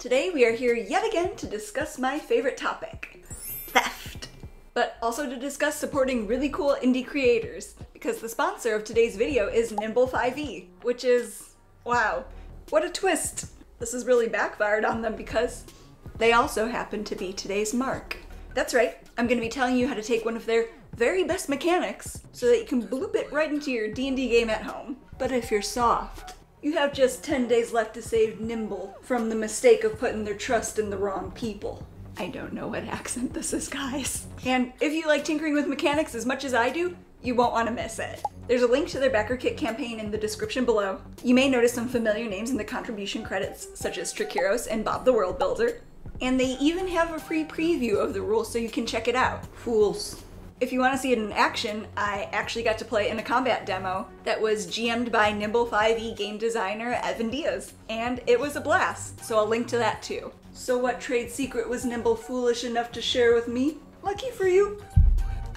Today we are here yet again to discuss my favorite topic, theft. But also to discuss supporting really cool indie creators, because the sponsor of today's video is Nimble 5e, which is, wow, what a twist. This has really backfired on them because they also happen to be today's mark. That's right, I'm going to be telling you how to take one of their very best mechanics so that you can bloop it right into your D&D game at home. But if you're soft, you have just 10 days left to save Nimble from the mistake of putting their trust in the wrong people. I don't know what accent this is, guys. And if you like tinkering with mechanics as much as I do, you won't want to miss it. There's a link to their backer kit campaign in the description below. You may notice some familiar names in the contribution credits, such as Triceros and Bob the World Builder. And they even have a free preview of the rules so you can check it out. Fools. If you want to see it in action, I actually got to play in a combat demo that was GM'd by Nimble 5e game designer Evan Diaz, and it was a blast, so I'll link to that too. So what trade secret was Nimble foolish enough to share with me? Lucky for you,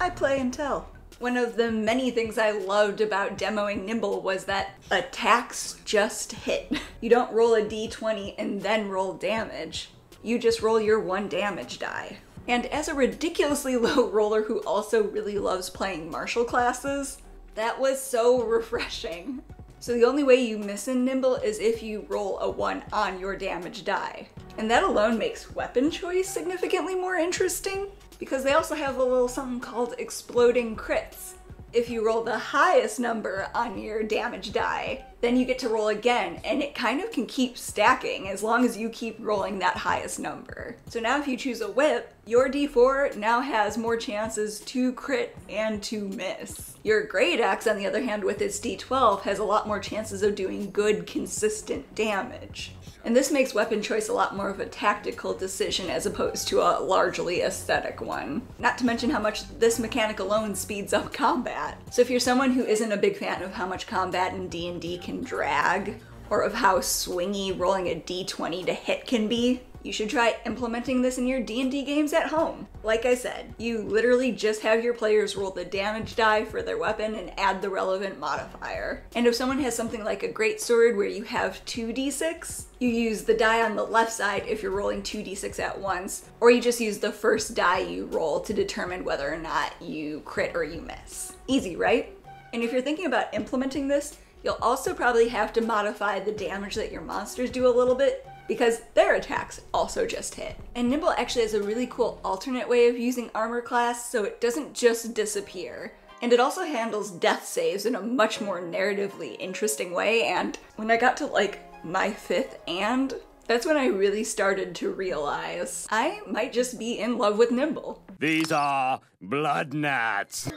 I play and tell. One of the many things I loved about demoing Nimble was that attacks just hit. You don't roll a d20 and then roll damage. You just roll your 1 damage die. And as a ridiculously low roller who also really loves playing martial classes, that was so refreshing. So the only way you miss in Nimble is if you roll a 1 on your damage die. And that alone makes weapon choice significantly more interesting, because they also have a little something called exploding crits. If you roll the highest number on your damage die, then you get to roll again, and it kind of can keep stacking as long as you keep rolling that highest number. So now if you choose a whip, your d4 now has more chances to crit and to miss. Your great axe, on the other hand, with its d12, has a lot more chances of doing good, consistent damage. And this makes weapon choice a lot more of a tactical decision as opposed to a largely aesthetic one. Not to mention how much this mechanic alone speeds up combat. So if you're someone who isn't a big fan of how much combat in D&D can drag, or of how swingy rolling a d20 to hit can be, you should try implementing this in your D&D games at home. Like I said, you literally just have your players roll the damage die for their weapon and add the relevant modifier. And if someone has something like a greatsword where you have 2d6, you use the die on the left side if you're rolling 2d6 at once, or you just use the first die you roll to determine whether or not you crit or you miss. Easy, right? And if you're thinking about implementing this, you'll also probably have to modify the damage that your monsters do a little bit, because their attacks also just hit. And Nimble actually has a really cool alternate way of using armor class, so it doesn't just disappear. And it also handles death saves in a much more narratively interesting way, and when I got to like my 5th and, that's when I really started to realize I might just be in love with Nimble. These are blood gnats.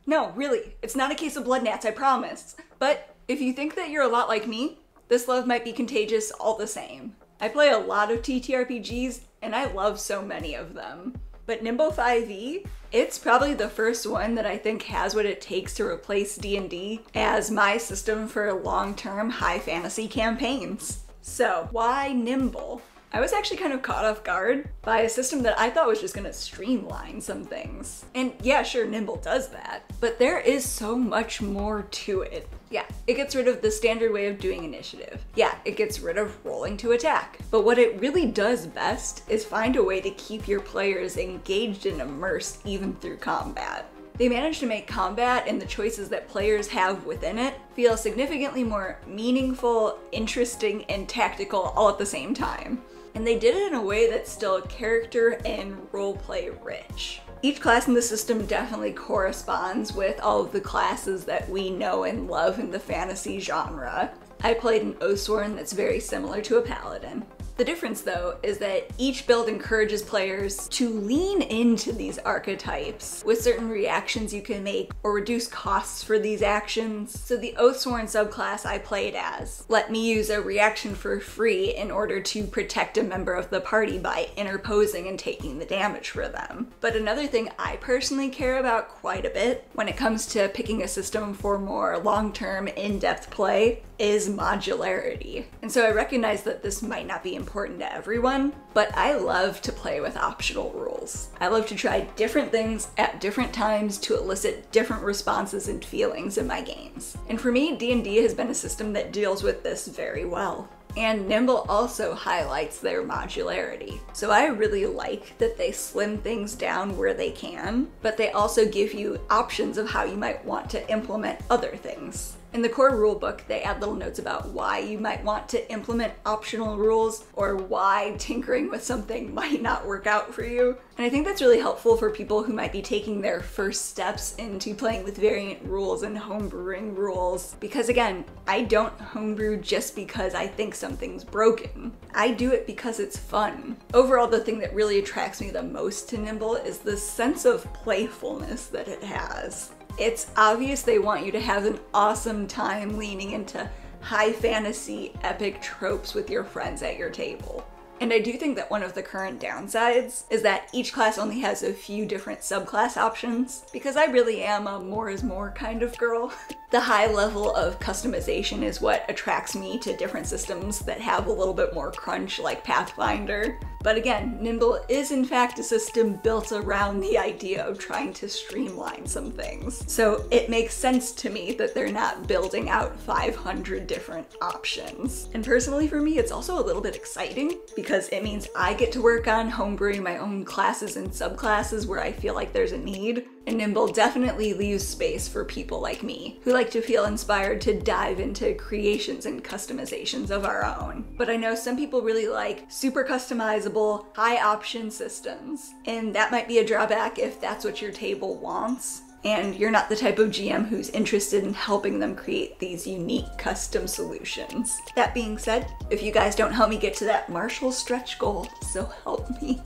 No, really, it's not a case of blood gnats, I promise. But if you think that you're a lot like me, this love might be contagious all the same. I play a lot of TTRPGs, and I love so many of them. But Nimble 5e, it's probably the first one that I think has what it takes to replace D&D as my system for long-term high fantasy campaigns. So, why Nimble? I was actually kind of caught off guard by a system that I thought was just gonna streamline some things. And yeah, sure, Nimble does that, but there is so much more to it. Yeah, it gets rid of the standard way of doing initiative. Yeah, it gets rid of rolling to attack. But what it really does best is find a way to keep your players engaged and immersed even through combat. They managed to make combat and the choices that players have within it feel significantly more meaningful, interesting, and tactical all at the same time. And they did it in a way that's still character and roleplay rich. Each class in the system definitely corresponds with all of the classes that we know and love in the fantasy genre. I played an Oathsworn that's very similar to a paladin. The difference, though, is that each build encourages players to lean into these archetypes with certain reactions you can make or reduce costs for these actions. So the Oathsworn subclass I played as let me use a reaction for free in order to protect a member of the party by interposing and taking the damage for them. But another thing I personally care about quite a bit when it comes to picking a system for more long-term, in-depth play is modularity. And so I recognize that this might not be important to everyone, but I love to play with optional rules. I love to try different things at different times to elicit different responses and feelings in my games. And for me, D&D has been a system that deals with this very well. And Nimble also highlights their modularity. So I really like that they slim things down where they can, but they also give you options of how you might want to implement other things. In the core rulebook, they add little notes about why you might want to implement optional rules or why tinkering with something might not work out for you. And I think that's really helpful for people who might be taking their first steps into playing with variant rules and homebrewing rules. Because again, I don't homebrew just because I think something's broken. I do it because it's fun. Overall, the thing that really attracts me the most to Nimble is the sense of playfulness that it has. It's obvious they want you to have an awesome time leaning into high fantasy epic tropes with your friends at your table. And I do think that one of the current downsides is that each class only has a few different subclass options, because I really am a more is more kind of girl. The high level of customization is what attracts me to different systems that have a little bit more crunch, like Pathfinder. But again, Nimble is in fact a system built around the idea of trying to streamline some things. So it makes sense to me that they're not building out 500 different options. And personally for me, it's also a little bit exciting because it means I get to work on homebrewing my own classes and subclasses where I feel like there's a need. And Nimble definitely leaves space for people like me who like to feel inspired to dive into creations and customizations of our own. But I know some people really like super customizable, high option systems, and that might be a drawback if that's what your table wants and you're not the type of GM who's interested in helping them create these unique custom solutions. That being said, if you guys don't help me get to that Marshall stretch goal, so help me.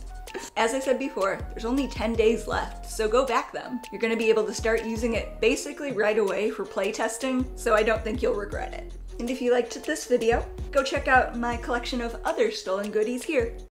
As I said before, there's only 10 days left, so go back them. You're going to be able to start using it basically right away for playtesting, so I don't think you'll regret it. And if you liked this video, go check out my collection of other stolen goodies here.